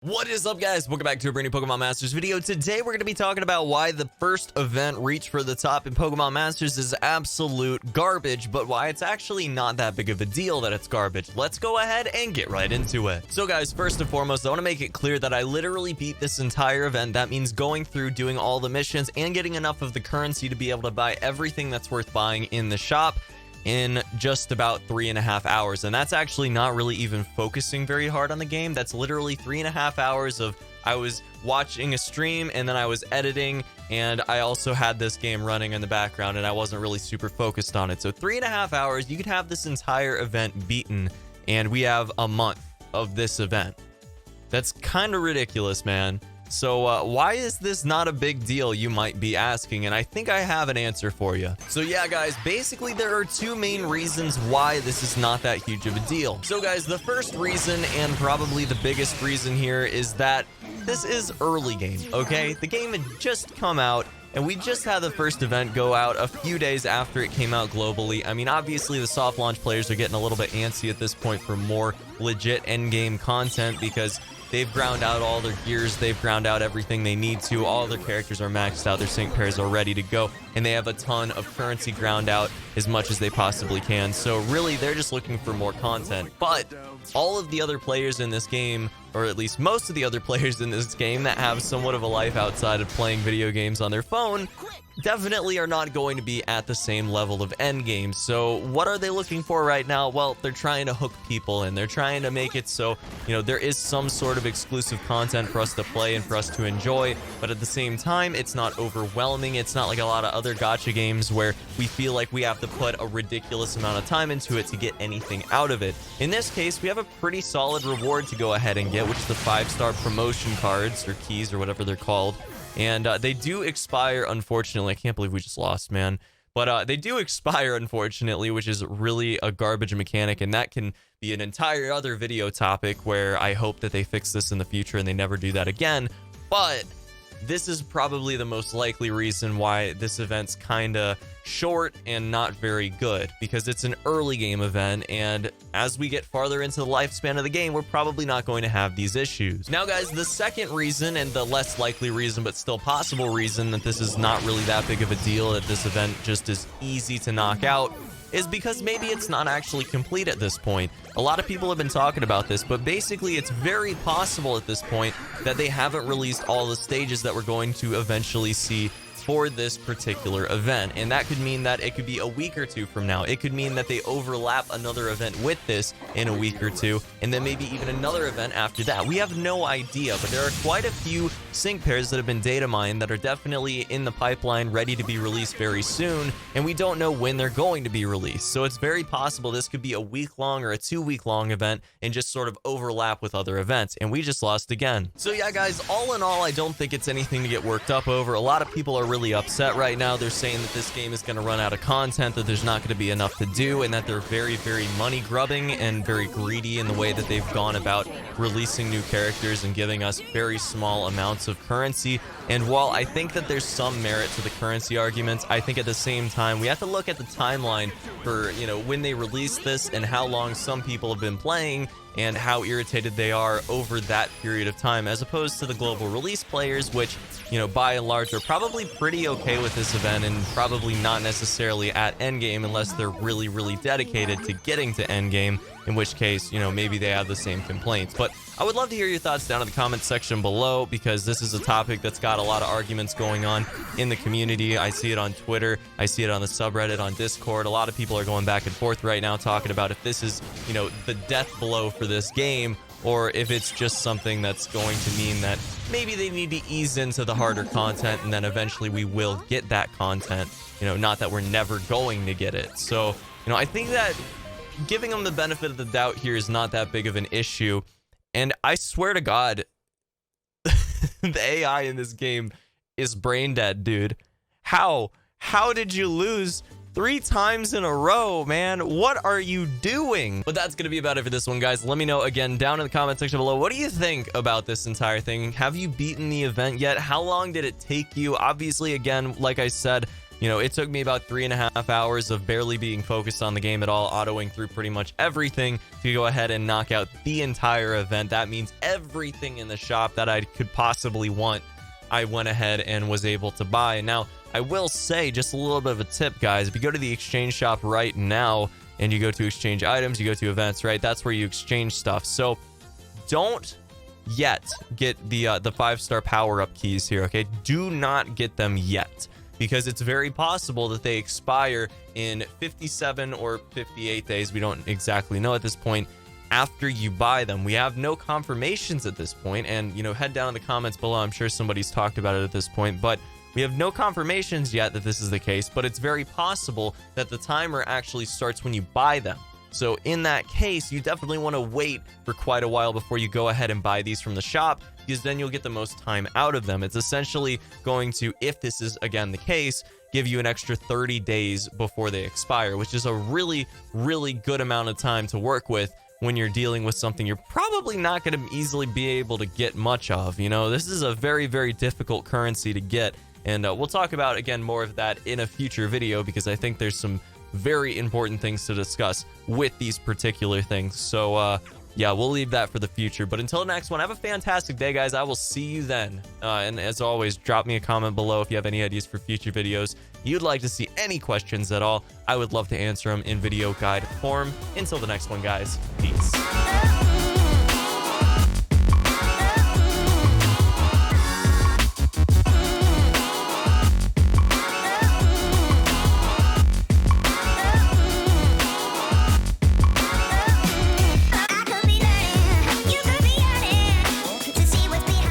What is up, guys? Welcome back to a brand new Pokemon Masters video. Today, we're going to be talking about why the first event, Reach for the Top in Pokemon Masters, is absolute garbage, but why it's actually not that big of a deal that it's garbage. Let's go ahead and get right into it. So, guys, first and foremost, I want to make it clear that I literally beat this entire event. That means going through, doing all the missions, and getting enough of the currency to be able to buy everything that's worth buying in the shop in just about 3.5 hours. And that's actually not really even focusing very hard on the game. That's literally 3.5 hours of I was watching a stream and then I was editing, and I also had this game running in the background and I wasn't really super focused on it. So 3.5 hours, you could have this entire event beaten, and we have a month of this event. That's kind of ridiculous, man. So why is this not a big deal, you might be asking, and I think I have an answer for you. So yeah, guys, basically there are two main reasons why this is not that huge of a deal. So guys, the first reason, and probably the biggest reason here, is that this is early game, okay? The game had just come out, and we just had the first event go out a few days after it came out globally. I mean, obviously the soft launch players are getting a little bit antsy at this point for more legit endgame content because they've ground out all their gears, they've ground out everything they need to, all their characters are maxed out, their sync pairs are ready to go, and they have a ton of currency ground out as much as they possibly can. So really, they're just looking for more content. But all of the other players in this game, or at least most of the other players in this game that have somewhat of a life outside of playing video games on their phone, definitely are not going to be at the same level of endgame. So what are they looking for right now? Well, they're trying to hook people in. They're trying to make it so, you know, there is some sort of exclusive content for us to play and for us to enjoy, but at the same time, it's not overwhelming. It's not like a lot of other gacha games where we feel like we have to put a ridiculous amount of time into it to get anything out of it. In this case, we have a pretty solid reward to go ahead and get, which is the 5-star promotion cards, or keys, or whatever they're called. And they do expire, unfortunately. I can't believe we just lost, man. But they do expire, unfortunately, which is really a garbage mechanic. And that can be an entire other video topic where I hope that they fix this in the future and they never do that again. But this is probably the most likely reason why this event's kind of short and not very good, because it's an early game event, and as we get farther into the lifespan of the game, we're probably not going to have these issues. Now, guys, the second reason, and the less likely reason but still possible reason that this is not really that big of a deal, that this event just is easy to knock out, is because maybe it's not actually complete at this point. A lot of people have been talking about this, but basically it's very possible at this point that they haven't released all the stages that we're going to eventually see for this particular event. And that could mean that it could be a week or two from now. It could mean that they overlap another event with this in a week or two, and then maybe even another event after that. We have no idea, but there are quite a few sync pairs that have been data mined that are definitely in the pipeline, ready to be released very soon, and we don't know when they're going to be released. So it's very possible this could be a week-long or a 2-week-long event and just sort of overlap with other events, and we just lost again. So yeah, guys, all in all, I don't think it's anything to get worked up over. A lot of people are really upset right now. They're saying that this game is going to run out of content, that there's not going to be enough to do, and that they're very, very money grubbing and very greedy in the way that they've gone about releasing new characters and giving us very small amounts of currency. And while I think that there's some merit to the currency arguments, I think at the same time we have to look at the timeline for, you know, when they released this and how long some people have been playing and how irritated they are over that period of time, as opposed to the global release players, which, you know, by and large are probably pretty okay with this event and probably not necessarily at endgame unless they're really, really dedicated to getting to endgame, in which case, you know, maybe they have the same complaints. But I would love to hear your thoughts down in the comments section below, because this is a topic that's got a lot of arguments going on in the community. I see it on Twitter, I see it on the subreddit, on Discord. A lot of people are going back and forth right now talking about if this is, you know, the death blow for this game, or if it's just something that's going to mean that maybe they need to ease into the harder content, and then eventually we will get that content, you know, not that we're never going to get it. So, you know, I think that giving them the benefit of the doubt here is not that big of an issue. And I swear to God, the AI in this game is brain dead, dude. How did you lose 3 times in a row, man? What are you doing? But that's gonna be about it for this one, guys. Let me know again down in the comment section below, what do you think about this entire thing? Have you beaten the event yet? How long did it take you? Obviously, again, like I said, You know, it took me about 3.5 hours of barely being focused on the game at all, autoing through pretty much everything to go ahead and knock out the entire event. That means everything in the shop that I could possibly want, I went ahead and was able to buy. Now, I will say just a little bit of a tip, guys. If you go to the exchange shop right now and you go to exchange items, you go to events, right? That's where you exchange stuff. So don't yet get the 5-star power-up keys here, okay? Do not get them yet, because it's very possible that they expire in 57 or 58 days. We don't exactly know at this point after you buy them. We have no confirmations at this point, and, you know, head down in the comments below. I'm sure somebody's talked about it at this point, but we have no confirmations yet that this is the case, but it's very possible that the timer actually starts when you buy them. So in that case, you definitely want to wait for quite a while before you go ahead and buy these from the shop, because then you'll get the most time out of them. It's essentially going to, if this is again the case, give you an extra 30 days before they expire, which is a really, really good amount of time to work with when you're dealing with something you're probably not going to easily be able to get much of. You know, this is a very, very difficult currency to get, and we'll talk about, again, more of that in a future video, because I think there's some very important things to discuss with these particular things. So yeah, we'll leave that for the future, but until next one, have a fantastic day, guys. I will see you then, and as always, drop me a comment below if you have any ideas for future videos you'd like to see, any questions at all. I would love to answer them in video guide form. Until the next one, guys, peace.